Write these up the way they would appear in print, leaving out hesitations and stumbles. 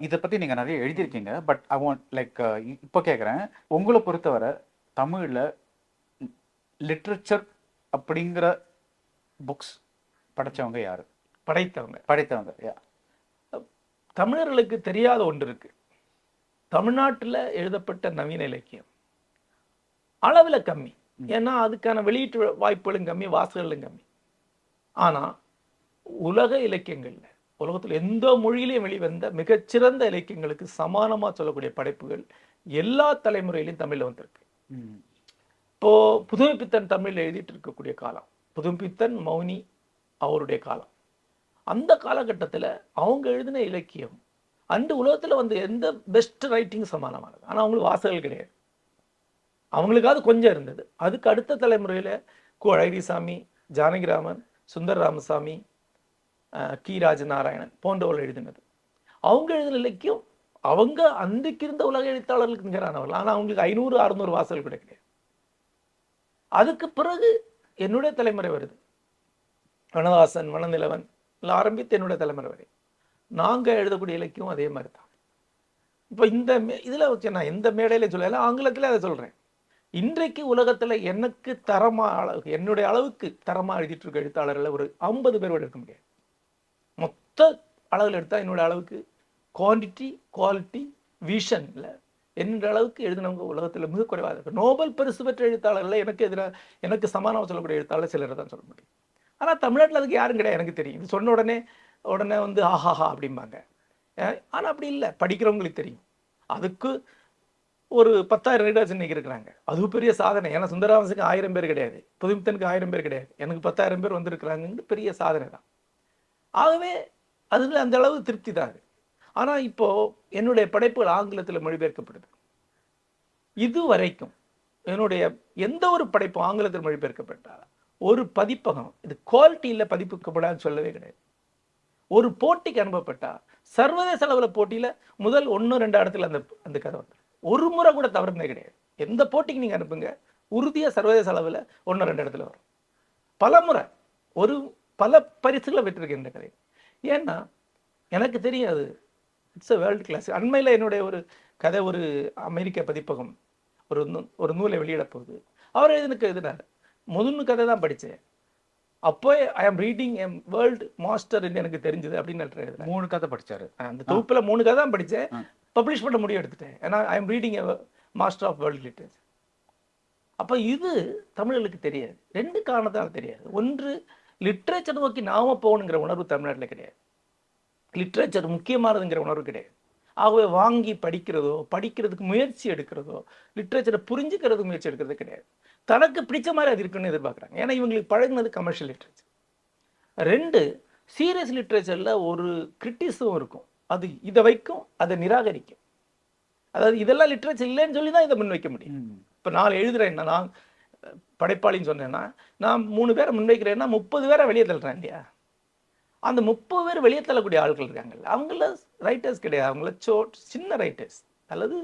இதை பற்றி நீங்கள் நிறைய எழுதியிருக்கீங்க. பட் ஐ வாண்ட் லைக் இப்போ கேட்குறேன், உங்களை பொறுத்தவரை தமிழில் லிட்ரேச்சர் அப்படிங்கிற புக்ஸ் படைச்சவங்க யாரு? படைத்தவங்க யா. தமிழர்களுக்கு தெரியாத ஒன்று இருக்கு. தமிழ்நாட்டில் எழுதப்பட்ட நவீன இலக்கியம் அளவில் கம்மி. ஏன்னா அதுக்கான வெளியீட்டு வாய்ப்புகளும் கம்மி, வாசகர்களும் கம்மி. ஆனால் உலக இலக்கியங்கள்ல உலகத்தில் எந்த மொழியிலையும் வெளிவந்த மிகச்சிறந்த இலக்கியங்களுக்கு சமானமாக சொல்லக்கூடிய படைப்புகள் எல்லா தலைமுறையிலையும் தமிழில் வந்திருக்கு. இப்போ புதுமைப்பித்தன் தமிழில் எழுதிட்டு இருக்கக்கூடிய காலம், புதுமைப்பித்தன் மௌனி அவருடைய காலம். அந்த காலகட்டத்தில் அவங்க எழுதின இலக்கியம் அந்த உலகத்தில் வந்து எந்த பெஸ்ட் ரைட்டிங் சமானமானது. ஆனால் அவங்களுக்கு வாசகர்கள் கிடையாது. அவங்களுக்காவது கொஞ்சம் இருந்தது. அதுக்கு அடுத்த தலைமுறையில் கு அழகிரிசாமி, ஜானகிராமன், சுந்தர ராமசாமி, கி ராஜநாராயணன் போன்றவர்கள் எழுதினது. அவங்க எழுதின இலக்கியம் அவங்க அன்றைக்கு இருந்த உலக எழுத்தாளர்களுக்கு நிகரானவர்கள். ஆனால் அவங்களுக்கு 500-600 வாசகர்கள் கூட கிடையாது. அதுக்கு பிறகு என்னுடைய தலைமுறை வருது. வனவாசன், வனநிலவன் ஆரம்பித்து என்னுடைய தலைமுறை வரை நாங்கள் எழுதக்கூடிய இலக்கியம் அதே மாதிரி தான். இப்போ இந்த இதில் வச்சு நான் எந்த மேடையில சொல்லல, ஆங்கிலத்தில் அதை சொல்கிறேன். இன்றைக்கு உலகத்தில் எனக்கு அளவுக்கு என்னுடைய அளவுக்கு தரமாக எழுதிட்டு இருக்க எழுத்தாளர்கள் ஒரு 50 பேர் எடுக்க முடியாது. மொத்த அளவில் எடுத்தால் என்னோட அளவுக்கு குவான்டிட்டி, குவாலிட்டி, விஷனில் என்ற அளவுக்கு எழுதினவங்க உலகத்தில் மிக குறைவாக இருக்கு. நோபல் பரிசு பெற்ற எழுத்தாளர்கள் எனக்கு சமானமாக சொல்லக்கூடிய எழுத்தாளர் சிலரை தான் சொல்ல முடியும். ஆனால் தமிழ்நாட்டில் அதுக்கு யாரும் கிடையாது. எனக்கு தெரியும். இது சொன்ன உடனே வந்து ஆஹாஹா அப்படிம்பாங்க. ஆனால் அப்படி இல்லை, படிக்கிறவங்களுக்கு தெரியும். அதுக்கு ஒரு 10,000 ரீடர்ஸ் இன்னைக்கு இருக்கிறாங்க. அது பெரிய சாதனை. ஏன்னா சுந்தரராமனுக்கு 1000 பேர் கிடையாது, புதுமித்தனுக்கு 1000 பேர் கிடையாது, எனக்கு 10,000 பேர் வந்திருக்கிறாங்கன்னு பெரிய சாதனை தான். ஆகவே அதில் அந்த அளவு திருப்தி தான். ஆனால் இப்போ என்னுடைய படைப்புகள் ஆங்கிலத்தில் மொழிபெயர்க்கப்படுது. இது வரைக்கும் என்னுடைய எந்த ஒரு படைப்பும் ஆங்கிலத்தில் மொழிபெயர்க்கப்பட்டால் ஒரு பதிப்பகம் இது குவாலிட்டியில் பதிப்பிக்கப்படாதுன்னு சொல்லவே கிடையாது. ஒரு போட்டிக்கு அனுப்பப்பட்டால் சர்வதேச அளவில் போட்டியில் முதல் 1-2 இடத்துல அந்த கதை வந்து ஒரு முறை கூட தவறுனே கிடையாது. எந்த போட்டிக்கு நீங்கள் அனுப்புங்க, உறுதியாக சர்வதேச அளவில் 1-2 இடத்துல வரும். பல முறை பல பரிசுகளை பெற்றிருக்கேன் இந்த கதை. ஏன்னா எனக்கு தெரியாது, இட்ஸ் அ வேர்ல்டு கிளாஸ். அண்மையில் என்னுடைய ஒரு கதை ஒரு அமெரிக்க பதிப்பகம் ஒரு நூலை வெளியிட போகுது. அவர் எழுதினார். முதல் கதை தான் படித்தேன். அப்போ ஐ ஆம் ரீடிங் எ வேர்ல்டு மாஸ்டர் எனக்கு தெரிஞ்சது அப்படின்னு எழுதுறேன். 3 கதை படித்தார். அந்த தொகுப்பில் 3 கதை தான் படித்தேன். பப்ளிஷ் பண்ண முடியும் எடுத்துட்டேன். ஏன்னா I am reading a master of world literature. அப்போ இது தமிழர்களுக்கு தெரியாது. 2 காரணத்தால் தெரியாது. ஒன்று, லிட்ரேச்சர் நோக்கி நாம போகணுங்கிற உணர்வு தமிழ்நாட்டில் கிடையாது. லிட்ரேச்சர் முக்கியமானதுங்கிற உணர்வு கிடையாது. ஆகவே வாங்கி படிக்கிறதுக்கு முயற்சி எடுக்கிறதோ, லிட்ரேச்சரை புரிஞ்சுக்கிறதுக்கு முயற்சி எடுக்கிறது கிடையாது. தனக்கு பிடிச்ச மாதிரி அது இருக்குன்னு எதிர்பார்க்குறாங்க. ஏன்னா இவங்களுக்கு பழகினது கமர்ஷியல் லிட்ரேச்சர். 2, சீரியஸ் லிட்ரேச்சரில் ஒரு கிரிட்டிசம் இருக்கும். அது இதை வைக்கும், அதை நிராகரிக்கும். அதாவது இதெல்லாம் லிட்ரேச்சர் இல்லைன்னு சொல்லி தான் இதை முன்வைக்க முடியும். இப்போ நான் எழுதுறேன்னா, நான் படைப்பாளின்னு சொன்னேன்னா, நான் 3 பேரை முன்வைக்கிறேன்னா 30 பேரை வெளியே தள்ளுறேன் இல்லையா? அந்த 30 பேர் வெளியே தள்ளக்கூடிய ஆட்கள் இருக்காங்கல்ல, அவங்கள ரைட்டர்ஸ் கிடையாது. அவங்கள சின்ன ரைட்டர்ஸ் அல்லது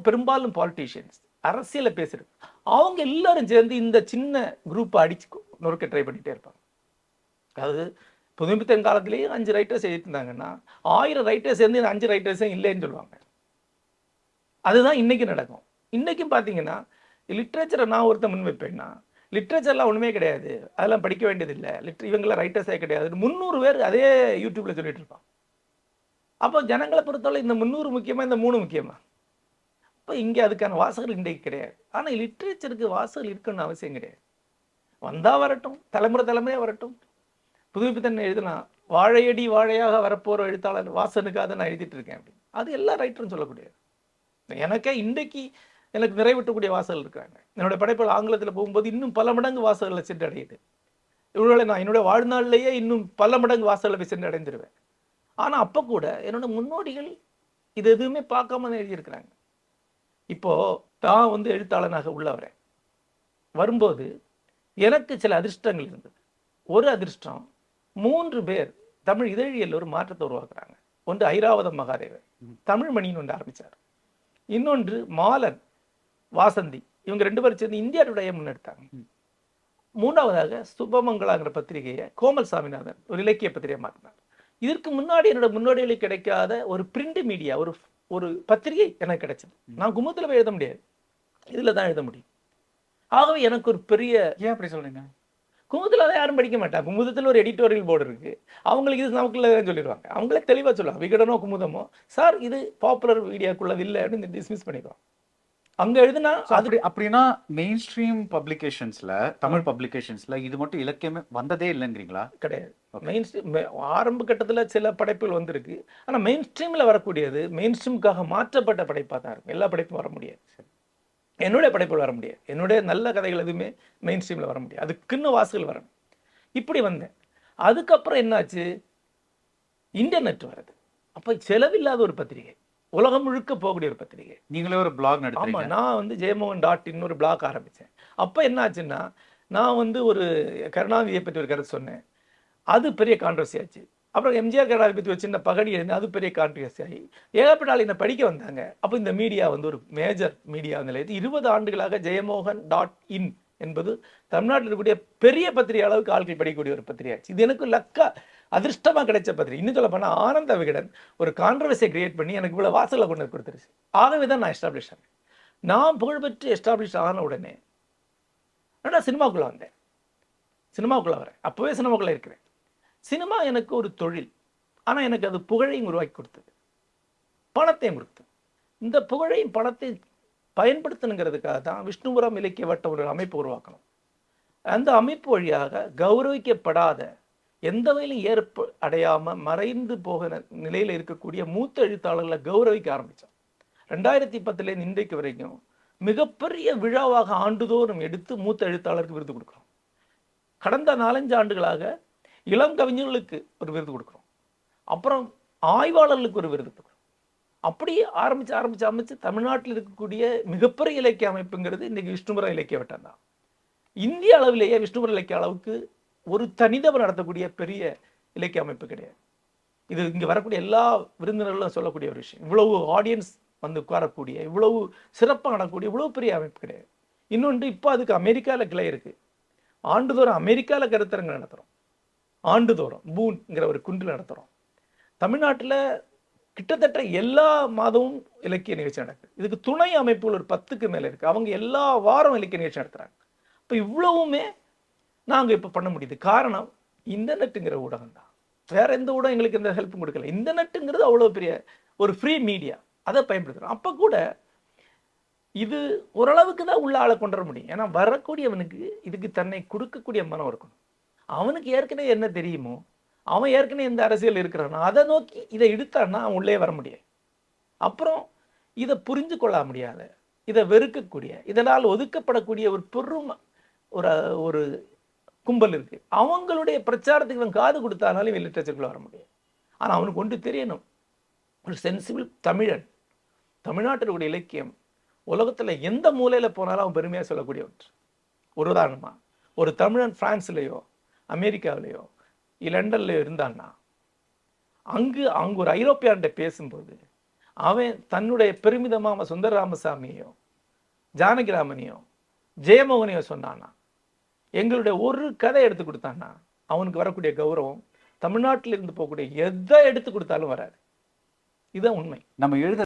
பெரும்பாலும் பாலிட்டிஷியன்ஸ், அரசியலை பேசுறது. அவங்க எல்லாரும் சேர்ந்து இந்த சின்ன குரூப்பை அடிச்சு நொறுக்க ட்ரை பண்ணிகிட்டே இருப்பாங்க. அதாவது புதுமைப்பித்தன் காலத்திலேயே 5 ரைட்டர்ஸ் எழுதிருந்தாங்கன்னா 1000 ரைட்டர்ஸ் சேர்ந்து இந்த 5 ரைட்டர்ஸும் இல்லைன்னு சொல்லுவாங்க. அதுதான் இன்னைக்கு நடக்கும். இன்னைக்கும் பார்த்தீங்கன்னா லிட்ரேச்சரை நான் ஒருத்தர் முன்வைப்பேன்னா, லிட்ரேச்சர்லாம் ஒன்றுமே கிடையாது, அதெல்லாம் படிக்க வேண்டியதில்லை, இவங்களாம் ரைட்டர்ஸே கிடையாது, 300 பேர் அதே யூடியூப்ல சொல்லிட்டு இருப்பான். அப்போ ஜனங்களை பொறுத்தவரை இந்த 300 முக்கியமா, இந்த 3 முக்கியமா? இப்போ இங்கே அதுக்கான வாசகர்கள் இன்றைக்கு கிடையாது. ஆனால் லிட்ரேச்சருக்கு வாசகர்கள் இருக்குன்னு அவசியம் கிடையாது. வந்தால் வரட்டும், தலைமுறையாக வரட்டும். புதுமைப்பித்தன் எழுதுனா வாழையடி வாழையாக வரப்போகிற எழுத்தாளர் வாசனுக்காக தான் நான் எழுதிட்டு இருக்கேன் அப்படின்னு. அது எல்லா ரைட்டரும் சொல்லக்கூடியது. எனக்கே இன்றைக்கு எனக்கு நிறைவேற்றக்கூடிய வாசகர்கள் இருக்கிறாங்க. என்னோட படைப்புகள் ஆங்கிலத்தில் போகும்போது இன்னும் பல மடங்கு வாசகர்களை சென்றடையுது. இவர்களை நான் என்னுடைய வாழ்நாளிலேயே இன்னும் பல மடங்கு வாசகர்களை போய் சென்றடைந்துருவேன். ஆனால் அப்போ கூட என்னோட முன்னோடிகள் இது எதுவுமே பார்க்காம தான் எழுதியிருக்கிறாங்க. இப்போது நான் எழுத்தாளனாக உள்ளவரேன் வரும்போது எனக்கு சில அதிர்ஷ்டங்கள் இருந்தது. ஒரு அதிர்ஷ்டம், 3 பேர் தமிழ் இதழியல் ஒரு மாற்றத்தை உருவாக்குறாங்க. ஒன்று ஐராவதம் மகாதேவர், தமிழ்மணின்னு ஒன்று ஆரம்பித்தார். இன்னொன்று மாலன், வாசந்தி. இவங்க 2 பேரும் சேர்ந்து இந்தியா டுடேயை முன்னெடுத்தாங்க. 3ஆவதாக சுபமங்களாங்கிற பத்திரிகையை கோமல் சாமிநாதன் ஒரு இலக்கிய பத்திரிகை மாற்றினார். இதற்கு முன்னாடி என்னோட முன்னோடிகளுக்கு கிடைக்காத ஒரு பிரிண்ட் மீடியா, ஒரு ஒரு பத்திரிகை எனக்கு கிடைச்சது. நான் குமுதத்தில் போய் எழுத முடியாது, இதில் தான் எழுத முடியும். ஆகவே எனக்கு ஒரு பெரிய, ஏன் அப்படி சொல்றீங்க? குமுதத்தில் அதை யாரும் படிக்க மாட்டாங்க. குமுதத்தில் ஒரு எடிட்டோரியல் போர்டு இருக்கு, அவங்களுக்கு இது நமக்குள்ள சொல்லிடுவாங்க. அவங்களே தெளிவாக சொல்லுவாங்க, விகடனோ குமுதமோ சார் இது பாப்புலர் மீடியாக்குள்ளது இல்லை அப்படின்னு டிஸ்மிஸ் பண்ணிடுவாங்க. அங்க எழுதுனா அது அப்படின்னா மெயின் ஸ்ட்ரீம் பப்ளிகேஷன்ஸ்ல, தமிழ் பப்ளிகேஷன்ஸ்ல இது மட்டும் இலக்கியமே வந்ததே இல்லைங்கிறீங்களா? கிடையாது. மெயின் ஸ்ட்ரீம் ஆரம்ப கட்டத்தில் சில படைப்புகள் வந்திருக்கு, ஆனால் மெயின் ஸ்ட்ரீமில் வரக்கூடியது மெயின் ஸ்ட்ரீமுக்காக மாற்றப்பட்ட படைப்பாக தான் இருக்கும். எல்லா படைப்பும் வர முடியாது, என்னுடைய படைப்புகள் வர முடியாது, என்னுடைய நல்ல கதைகள் எதுவுமே மெயின் ஸ்ட்ரீமில் வர முடியாது, அதுக்குன்னு வாசல் வரணும். இப்படி வந்தேன். அதுக்கப்புறம் என்னாச்சு, இன்டர்நெட் வருது. அப்போ செலவில்லாத ஒரு பத்திரிகை, உலகம் முழுக்க போகக்கூடிய ஒரு பத்திரிகை. நீங்களே ஒரு பிளாக் ஆமா, நடத்துறீங்க? நான் வந்து ஜெயமோகன்.in ஒரு பிளாக் ஆரம்பித்தேன். அப்போ என்ன ஆச்சுன்னா, நான் வந்து ஒரு கருணாநிதியை பற்றி ஒரு கருத்து சொன்னேன், அது பெரிய கான்ட்ரவர்சி ஆச்சு. அப்புறம் எம்ஜிஆர் கருணாநிதி பற்றி ஒரு சின்ன பகடி எழுந்து அது பெரிய கான்ட்ரவர்சி ஆகி ஏகப்பட்ட ஆள் என்னை படிக்க வந்தாங்க. அப்போ இந்த மீடியா வந்து ஒரு மேஜர் மீடியா நிலையத்து 20 ஆண்டுகளாக ஜெயமோகன்.in என்பது தமிழ்நாட்டில் இருக்கக்கூடிய பெரிய பத்திரிகை அளவுக்கு ஆட்கள் படிக்கக்கூடிய ஒரு பத்திரிகை ஆச்சு. இது எனக்கு லக்கா அதிர்ஷ்டமாக கிடைச்ச பத்திரிகை. இன்னும் சொல்ல போனால் ஆனந்த விகடன் ஒரு கான்ட்ரவர்சியை கிரியேட் பண்ணி எனக்கு இவ்வளோ வாசலை கொண்டு கொடுத்துருச்சு. ஆகவே தான் நான் எஸ்டாப்ளிஷ் ஆனேன். நான் புகழ்பெற்று எஸ்டாப்ளிஷ் ஆன உடனே நான் சினிமாக்குள்ளே வந்தேன். சினிமாவுக்குள்ளே வரேன், அப்போவே சினிமாக்குள்ளே இருக்கிறேன். சினிமா எனக்கு ஒரு தொழில், ஆனால் எனக்கு அது புகழையும் உருவாக்கி கொடுத்தது, பணத்தையும் கொடுத்தது. இந்த புகழையும் பணத்தையும் பயன்படுத்தணுங்கிறதுக்காக தான் விஷ்ணுபுரம் இலக்கிய வட்டம் ஒரு அமைப்பு உருவாக்கணும். அந்த அமைப்பு வழியாக கௌரவிக்கப்படாத, எந்த வகையிலும் அடையாமல் மறைந்து போகிற நிலையில் இருக்கக்கூடிய மூத்த எழுத்தாளர்களை கௌரவிக்க ஆரம்பித்தோம். 2010 இன்றைக்கு வரைக்கும் மிகப்பெரிய விழாவாக ஆண்டுதோறும் எடுத்து மூத்த எழுத்தாளருக்கு விருது கொடுக்குறோம். கடந்த 4-5 ஆண்டுகளாக இளம் கவிஞர்களுக்கு ஒரு விருது கொடுக்குறோம், அப்புறம் ஆய்வாளர்களுக்கு ஒரு விருது கொடுக்குறோம். அப்படி ஆரம்பிச்சு தமிழ்நாட்டில் இருக்கக்கூடிய மிகப்பெரிய இலக்கிய அமைப்புங்கிறது இன்றைக்கி விஷ்ணுபுரம் இலக்கிய வட்டம் தான். இந்திய அளவிலேயே விஷ்ணுபுரம் இலக்கிய அளவுக்கு ஒரு தனிநபர் நடத்தக்கூடிய பெரிய இலக்கிய அமைப்பு கிடையாது. இது இங்கே வரக்கூடிய எல்லா விருந்தினர்களும் சொல்லக்கூடிய ஒரு விஷயம். இவ்வளவு ஆடியன்ஸ் வந்து உட்காரக்கூடிய, இவ்வளவு சிறப்பாக நடக்கக்கூடிய இவ்வளவு பெரிய அமைப்பு கிடையாது. இன்னொன்று, இப்போ அதுக்கு அமெரிக்காவில் கிளை இருக்குது. ஆண்டுதோறும் அமெரிக்காவில் கருத்தரங்கு நடத்துகிறோம், ஆண்டுதோறும் பூன்ங்கிற ஒரு குன்றில் நடத்துகிறோம். தமிழ்நாட்டில் கிட்டத்தட்ட எல்லா மாதமும் இலக்கிய நிகழ்ச்சி நடக்குது. இதுக்கு துணை அமைப்புகள் ஒரு 10க்கு மேலே இருக்குது, அவங்க எல்லா வாரம் இலக்கிய நிகழ்ச்சி நடத்துகிறாங்க. இப்போ இவ்வளவுமே நாங்கள் இப்போ பண்ண முடியுது. காரணம் இன்டர்நெட்டுங்கிற ஊடகம் தான், வேற எந்த ஊடகம் எங்களுக்கு எந்த ஹெல்ப்பும் கொடுக்கல. இன்டர்நெட்டுங்கிறது அவ்வளோ பெரிய ஒரு ஃப்ரீ மீடியா, அதை பயன்படுத்துகிறோம். அப்போ கூட இது ஓரளவுக்கு தான் உள்ள ஆளை கொண்டு வர முடியும். ஏன்னா வரக்கூடியவனுக்கு இதுக்கு தன்னை கொடுக்கக்கூடிய மனம் இருக்கணும். அவனுக்கு ஏற்கனவே என்ன தெரியுமோ, அவன் ஏற்கனவே எந்த அரசியல் இருக்கிறானோ அதை நோக்கி இதை இழுத்தான்னா அவன் உள்ளே வர முடியாது. அப்புறம் இதை புரிஞ்சு கொள்ள முடியாத, இதை வெறுக்கக்கூடிய, இதனால் ஒதுக்கப்படக்கூடிய ஒரு பெரும் ஒரு கும்பல் இருக்கு. அவங்களுடைய பிரச்சாரத்துக்கு இவன் காது கொடுத்தாலும் இவன் லிட்ரேச்சருக்குள்ள வர முடியாது. ஆனால் அவனுக்கு ஒன்று தெரியணும், ஒரு சென்சிபிள் தமிழன், தமிழ்நாட்டினுடைய இலக்கியம் உலகத்தில் எந்த மூலையில் போனாலும் அவன் பெருமையாக சொல்லக்கூடிய ஒன்று. ஒரு உதாரணமாக, ஒரு தமிழன் பிரான்ஸ்லேயோ அமெரிக்காவிலேயோ லண்டன்லையோ இருந்தான்னா அங்கு ஒரு ஐரோப்பியான்ட்ட பேசும்போது அவன் தன்னுடைய பெருமிதமாக அவன் சுந்தர ராமசாமியோ ஜானகிராமனையோ ஜெயமோகனையோ சொன்னான்னா, எங்களுடைய ஒரு கதை எடுத்து கொடுத்தான்னா அவனுக்கு வரக்கூடிய கௌரவம் தமிழ்நாட்டில் இருந்து போகக்கூடிய எதை எடுத்து கொடுத்தாலும் வராது. இதுதான் உண்மை. நம்ம எழுத